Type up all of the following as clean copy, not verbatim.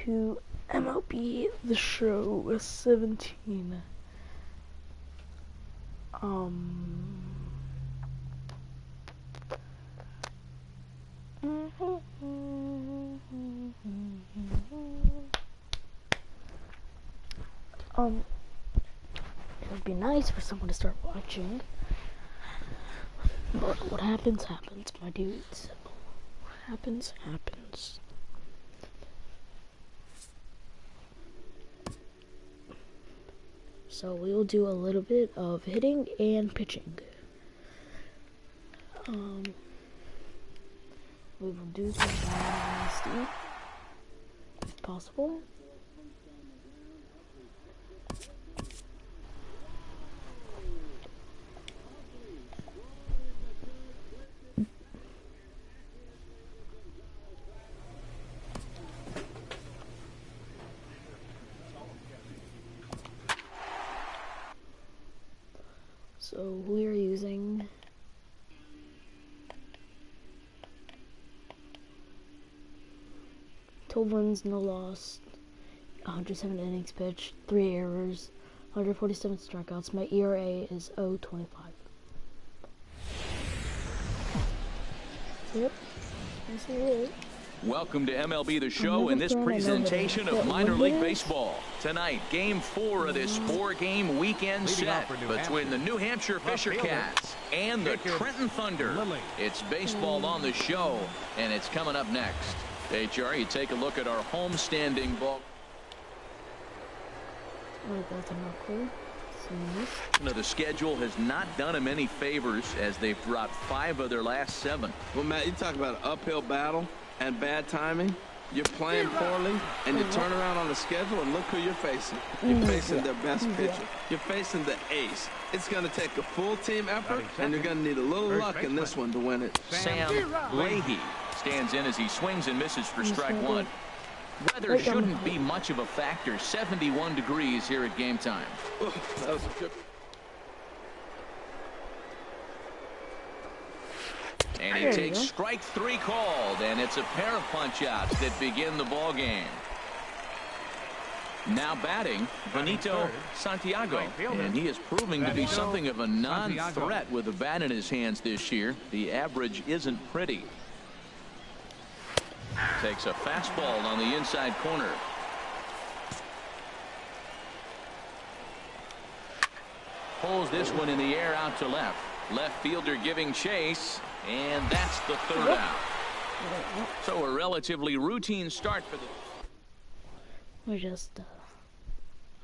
to MLB The Show 17. It would be nice for someone to start watching, but what happens, happens, my dudes. What happens, happens. So we will do a little bit of hitting and pitching. We will do some nasty, if possible. So we are using twelve wins, no loss, 107 innings pitched, 3 errors, 147 strikeouts. My ERA is 0.25. Yep, that's it. Welcome to MLB The Show in this presentation of minor league baseball. Tonight, Game 4 of this 4-game weekend set between the New Hampshire Fisher Cats and the Trenton Thunder. It's baseball on the show, and it's coming up next. HR, you take a look at our homestanding ball. The schedule has not done them any favors as they've dropped 5 of their last 7. Well, Matt, you talk about an uphill battle and bad timing. You're playing poorly, and you turn around on the schedule, and look who you're facing. You're facing their best pitcher. You're facing the ace. It's going to take a full team effort, and you're going to need a little luck in this one to win it. Sam Leahy stands in as he swings and misses for strike 1. Weather shouldn't be much of a factor. 71 degrees here at game time. That was a good. And he takes strike 3 called, and it's a pair of punch-outs that begin the ball game. Now batting, Benito Santiago, and he is proving to be something of a non-threat with a bat in his hands this year. The average isn't pretty. Takes a fastball on the inside corner. Pulls this one in the air out to left. Left fielder giving chase, and that's the 3rd out. So a relatively routine start for the...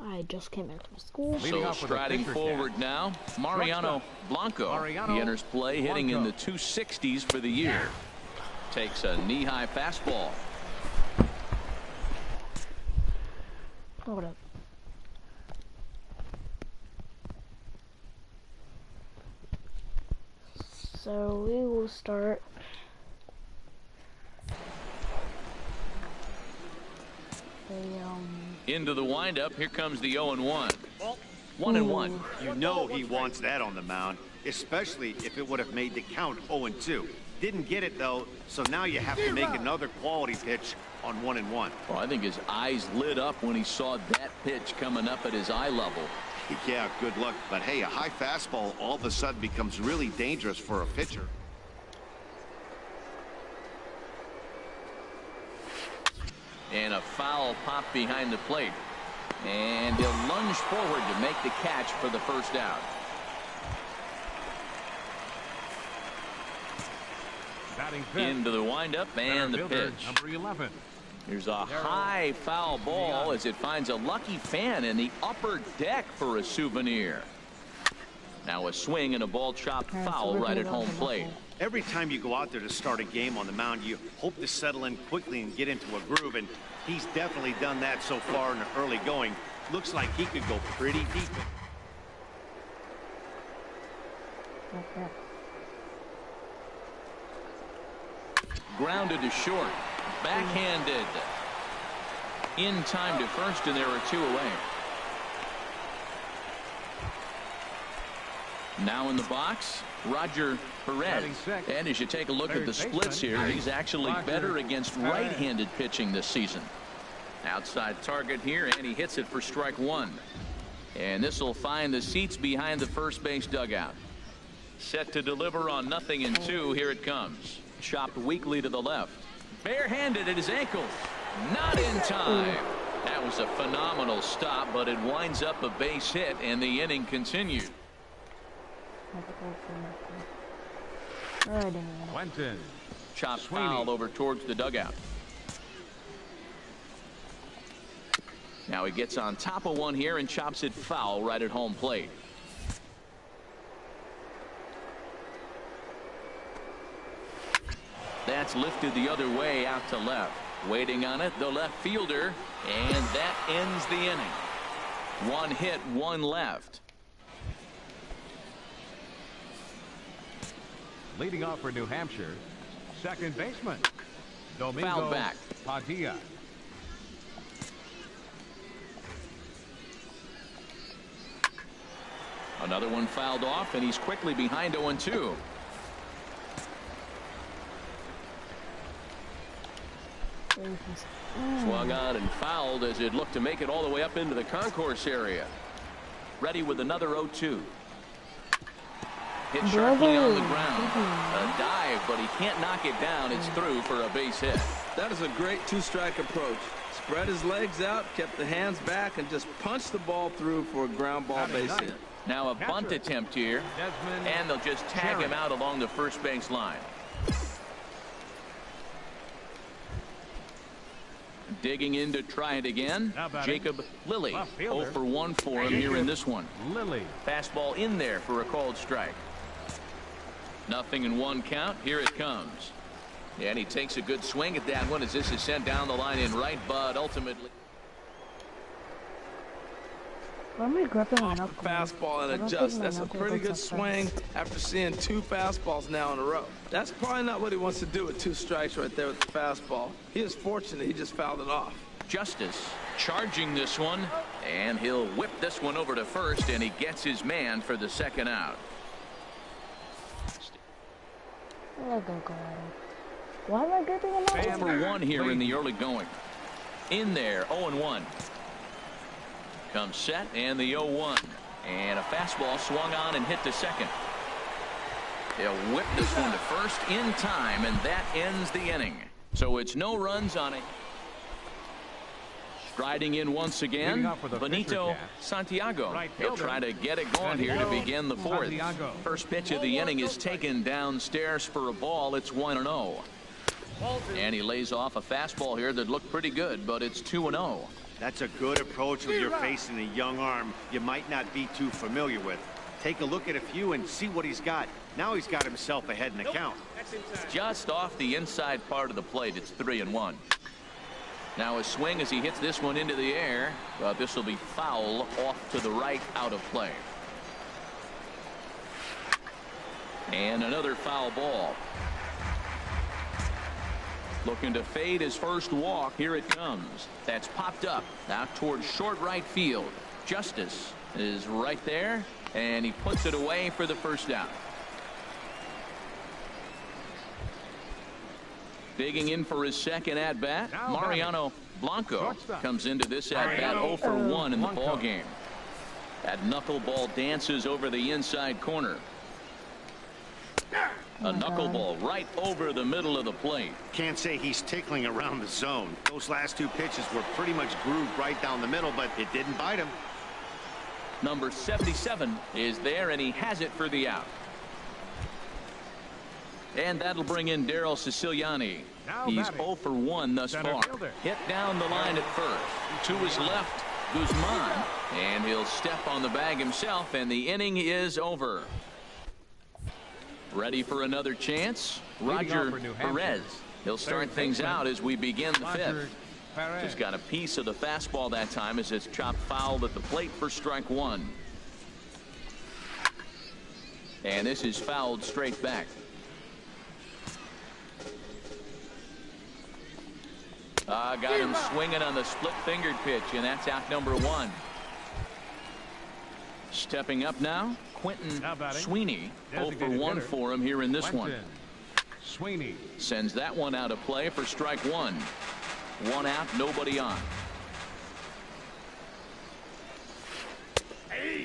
I just came back from school. So striding forward now, Mariano Blanco. He enters play, hitting in the 260s for the year. Takes a knee-high fastball. Hold up. So we will start. Into the windup. Here comes the 0-1. 1-1. You know he wants that on the mound, especially if it would have made the count 0-2. Didn't get it though, so now you have to make another quality pitch on 1-1. Well, I think his eyes lit up when he saw that pitch coming up at his eye level. Yeah, good luck. But hey, a high fastball all of a sudden becomes really dangerous for a pitcher. And a foul pop behind the plate. And he'll lunge forward to make the catch for the 1st out. Into the windup and the pitch. Number 11. Here's a high foul ball as it finds a lucky fan in the upper deck for a souvenir. Now a swing and a ball chopped foul right at home plate. Every time you go out there to start a game on the mound, you hope to settle in quickly and get into a groove, and he's definitely done that so far in the early going. Looks like he could go pretty deep. Grounded to short. Backhanded. In time to first, and there are 2 away. Now in the box, Roger Perez. And as you take a look at the splits here, he's actually better against right-handed pitching this season. Outside target here, and he hits it for strike one. And this will find the seats behind the first base dugout. Set to deliver on 0-2. Here it comes. Chopped weakly to the left. Barehanded at his ankles. Not in time. That was a phenomenal stop, but it winds up a base hit, and the inning continued. Quentin. Chopped foul over towards the dugout. Now he gets on top of one here and chops it foul right at home plate. That's lifted the other way out to left. Waiting on it, the left fielder, and that ends the inning. One hit, one left. Leading off for New Hampshire, second baseman Domingo Fouled back. Padilla. Another one fouled off, and he's quickly behind 0-2. Swung on and fouled as it looked to make it all the way up into the concourse area. Ready with another 0-2. Hit sharply on the ground. A dive, but he can't knock it down. It's through for a base hit. That is a great two-strike approach. Spread his legs out, kept the hands back, and just punched the ball through for a ground ball base hit. Now a bunt attempt here, and they'll just tag him out along the first base line. Digging in to try it again, Jacob Lilly. 0 for 1 for him here in this one. Lilly. Fastball in there for a called strike. 0-1 count. Here it comes. And he takes a good swing at that one as this is sent down the line in right, but ultimately. Fastball and adjust. That's a pretty good swing after seeing two fastballs now in a row. That's probably not what he wants to do with two strikes right there with the fastball. He is fortunate he just fouled it off. Justice charging this one, and he'll whip this one over to first, and he gets his man for the second out. Why am I gripping him? 0 for 1 here in the early going. In there, 0-1. Comes set, and the 0-1. And a fastball swung on and hit to second. He'll whip this one to first in time, and that ends the inning. So it's no runs on it. Striding in once again, Benito Santiago. He'll try to get it going here to begin the fourth. First pitch of the inning is taken downstairs for a ball. It's 1-0. And he lays off a fastball here that looked pretty good, but it's 2-0. That's a good approach when you're facing a young arm you might not be too familiar with. Take a look at a few and see what he's got. Now he's got himself ahead in the count. Just off the inside part of the plate. It's 3-1. Now a swing as he hits this one into the air, but this will be foul off to the right, out of play. And another foul ball. Looking to fade his first walk. Here it comes. That's popped up out towards short right field. Justice is right there, and he puts it away for the first out. Digging in for his second at-bat, Mariano Blanco comes into this at-bat 0 for 1 in the ball game. That knuckleball dances over the inside corner. A knuckleball right over the middle of the plate. Can't say he's tickling around the zone. Those last two pitches were pretty much grooved right down the middle, but it didn't bite him. Number 77 is there, and he has it for the out. And that'll bring in Daryl Siciliani. He's 0 for 1 thus far. Hit down the line at first. To his left, Guzman. And he'll step on the bag himself, and the inning is over. Ready for another chance? Roger Perez. He'll start things out as we begin the fifth. Just got a piece of the fastball that time as it's chopped foul at the plate for strike one. And this is fouled straight back. Got him swinging on the split-fingered pitch, and that's out number 1. Stepping up now, Quentin Sweeney. 0 for 1 for him here in this one. Sweeney sends that one out of play for strike 1. 1 out, nobody on.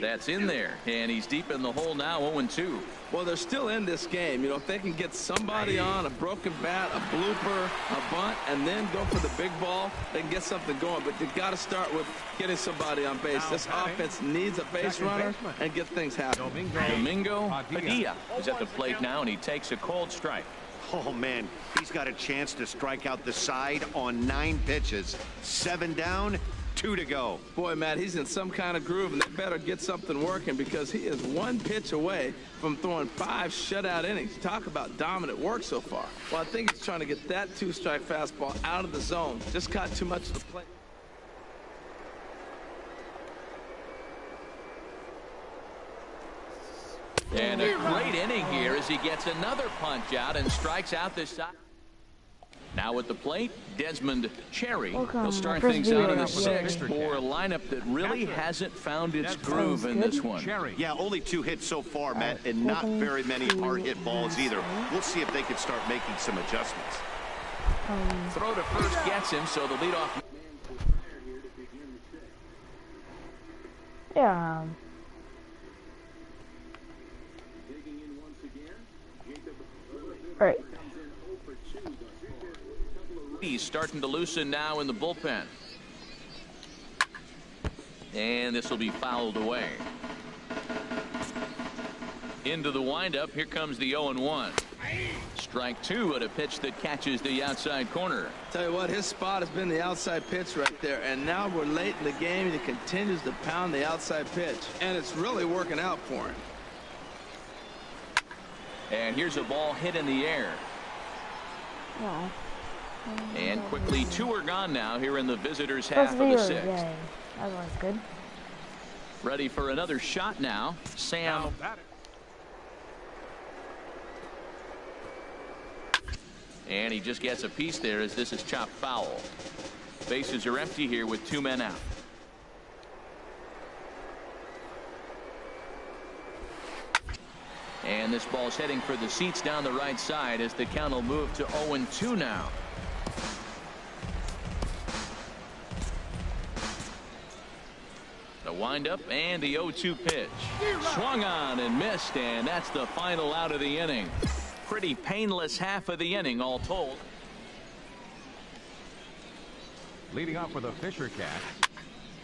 That's in there, and he's deep in the hole now, 0-2. Well, they're still in this game. You know, if they can get somebody on, a broken bat, a blooper, a bunt, and then go for the big ball, they can get something going. But you've got to start with getting somebody on base. This offense needs a base runner and get things happening. Domingo Padilla is at the plate now, and he takes a cold strike. Oh, man, he's got a chance to strike out the side on 9 pitches. 7 down, 2 to go. Boy, Matt, he's in some kind of groove, and they better get something working because he is 1 pitch away from throwing 5 shutout innings. Talk about dominant work so far. Well, I think he's trying to get that 2-strike fastball out of the zone. Just caught too much of the plate. And a great inning here as he gets another punch out and strikes out this side. Now at the plate, Desmond Cherry. He'll start things out in the 6th for a lineup that really hasn't found its groove in this one. Yeah, only 2 hits so far, Matt, and not very many hard hit balls either. We'll see if they can start making some adjustments. Throw to first gets him, so the leadoff. Yeah. Right. He's starting to loosen now in the bullpen. And this will be fouled away. Into the windup. Here comes the 0-1. Strike 2 at a pitch that catches the outside corner. Tell you what, his spot has been the outside pitch right there. And now we're late in the game, and he continues to pound the outside pitch. And it's really working out for him. And here's a ball hit in the air. Yeah. And quickly 2 are gone now here in the visitors' half of the 6th. Yeah, that was good. Ready for another shot now. Sam. And he just gets a piece there as this is chopped foul. Bases are empty here with 2 men out. And this ball's heading for the seats down the right side as the count will move to 0-2 now. The windup and the 0-2 pitch. Swung on and missed, and that's the final out of the inning. Pretty painless half of the inning all told. Leading off with a Fisher Cats.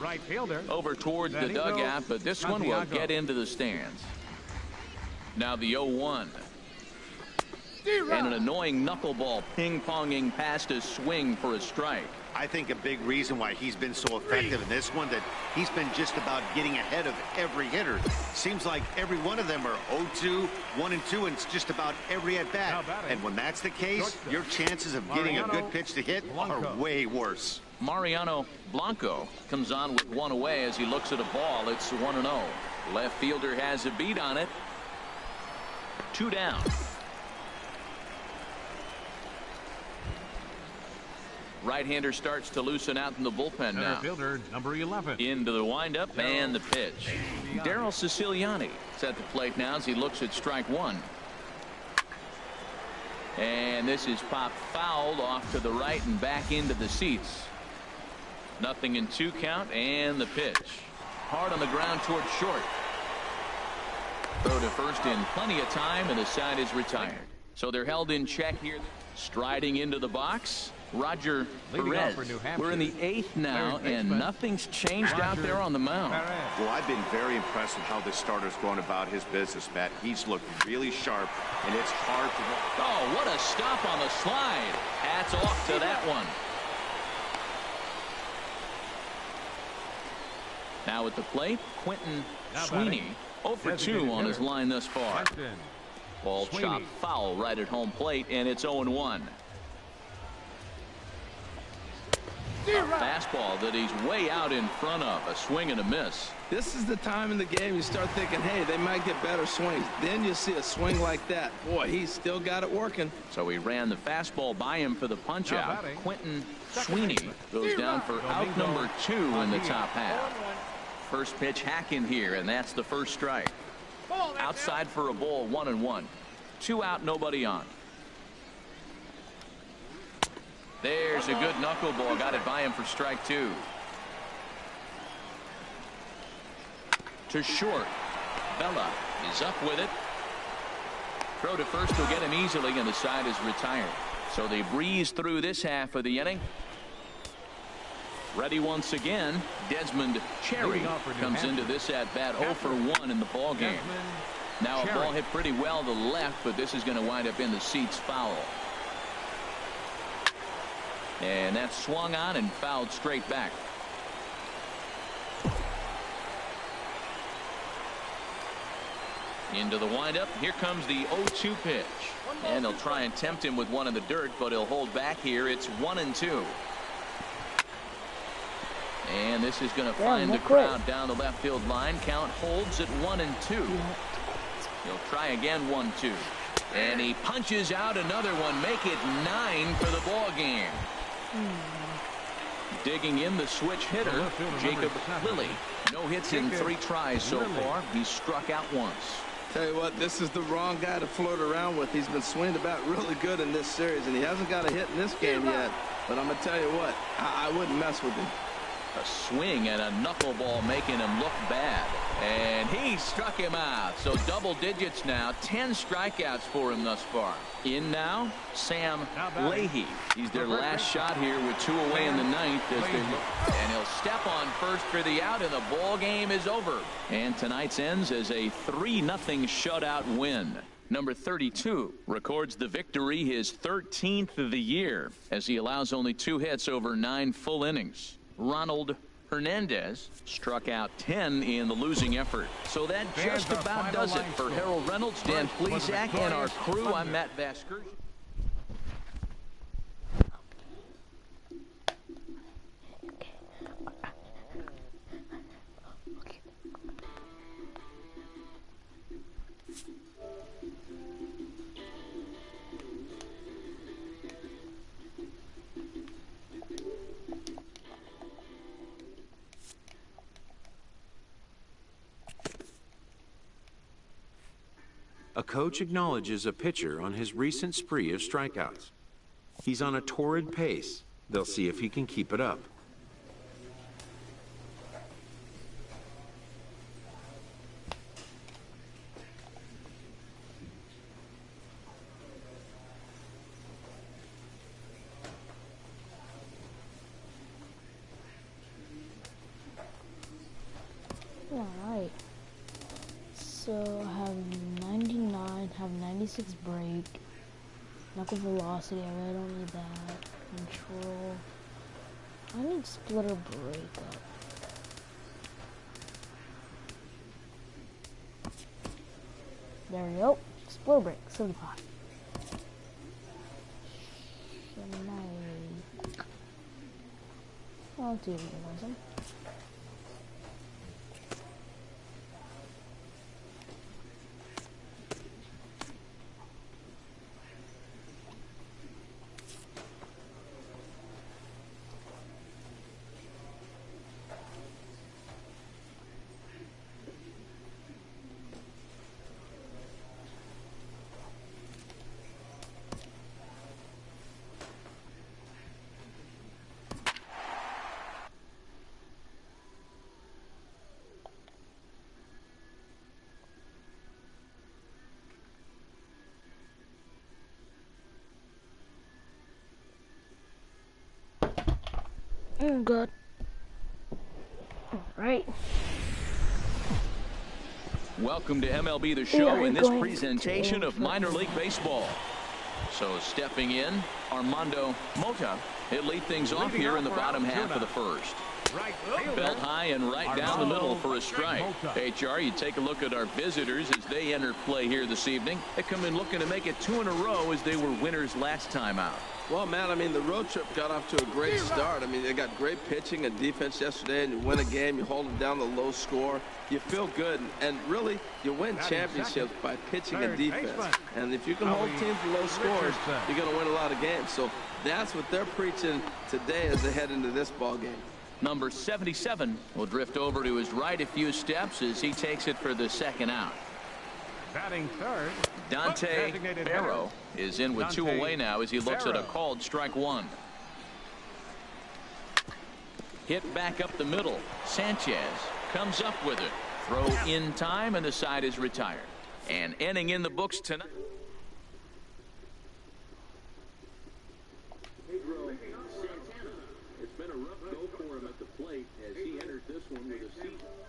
Right fielder. Over towards the dugout, but this one will get into the stands. Now the 0-1. And an annoying knuckleball ping-ponging past his swing for a strike. I think a big reason why he's been so effective in this one that he's been just about getting ahead of every hitter. Seems like every one of them are 0-2, 1-2, and it's just about every at-bat. And when that's the case, your chances of getting a good pitch to hit are way worse. Mariano Blanco comes on with 1 away as he looks at a ball. It's 1-0. Left fielder has a beat on it. 2 down. Right-hander starts to loosen out in the bullpen now. Fielder number 11. Into the windup and the pitch. Daryl Siciliani is at the plate now as he looks at strike 1. And this is popped fouled off to the right and back into the seats. 0-2 count and the pitch. Hard on the ground towards short. Throw to first in plenty of time, and the side is retired. So they're held in check here. Striding into the box, Roger Perez. We're in the 8th now, and nothing's changed out there on the mound. Well, I've been very impressed with how this starter's going about his business, Matt. He's looked really sharp, and it's hard to... Oh, what a stop on the slide. Hats off to that one. Now at the plate, Quentin Sweeney. 0-for-2 on his line thus far. Ball chopped foul right at home plate, and it's 0-1. Fastball that he's way out in front of. A swing and a miss. This is the time in the game you start thinking, hey, they might get better swings. Then you see a swing like that. Boy, he's still got it working. So he ran the fastball by him for the punch out. Quentin Sweeney goes down for out number 2 in the top half. First pitch hack in here, and that's the first strike. Outside for a ball, 1-1. 2 out, nobody on. There's a good knuckleball. Got it by him for strike 2. to short. Bella is up with it. Throw to first will get him easily, and the side is retired. So they breeze through this half of the inning. Ready once again. Desmond Cherry comes into this at bat 0 for 1 in the ball game. Now a ball hit pretty well to the left, but this is going to wind up in the seats foul. And that's swung on and fouled straight back. Into the windup. Here comes the 0-2 pitch. And they'll try and tempt him with one in the dirt, but he'll hold back here. It's 1-2. And this is going to find the crowd down the left field line. Count holds at 1-2. He'll try again 1-2. And he punches out another one. Make it 9 for the ball game. Digging in the switch hitter, Jacob Lilly. No hits in 3 tries so far. He's struck out once. Tell you what, this is the wrong guy to float around with. He's been swinging the bat really good in this series, and he hasn't got a hit in this game yet. But I'm going to tell you what, I wouldn't mess with him. A swing and a knuckleball making him look bad. And he struck him out. So double digits now. 10 strikeouts for him thus far. In now, Sam Leahy. He's their last shot here with 2 away in the 9th as they look. And he'll step on first for the out, and the ball game is over. And tonight's ends as a 3-0 shutout win. Number 32 records the victory, his 13th of the year, as he allows only 2 hits over 9 full innings. Ronald Hernandez struck out 10 in the losing effort. So that just about does it for Harold Reynolds, Dan Plesac, and our crew. I'm Matt Vasgersian. A coach acknowledges a pitcher on his recent spree of strikeouts. He's on a torrid pace. They'll see if he can keep it up. All right. So I have 99, have 96 break, knuckle velocity, I really don't need that, control, I need splitter break up. There we go, splitter break, 75. I'll do it again. Good. All right. Welcome to MLB The Show in this presentation of minor league baseball. So stepping in, Armando Mota. He'll lead things off here in the bottom half of the first. Belt high and right down the middle for a strike. HR, you take a look at our visitors as they enter play here this evening. They come in looking to make it 2 in a row as they were winners last time out. Well, Matt, I mean, the road trip got off to a great start. I mean, they got great pitching and defense yesterday, and you win a game, you hold them down to low score, you feel good, and really, you win championships by pitching and defense. And if you can hold teams to low scores, you're going to win a lot of games. So that's what they're preaching today as they head into this ball game. Number 77 will drift over to his right a few steps as he takes it for the second out. Batting third, Dante Barrow is in with 2 away now as he looks at a called strike 1. Hit back up the middle. Sanchez comes up with it. Throw in time, and the side is retired. And ending in the books tonight.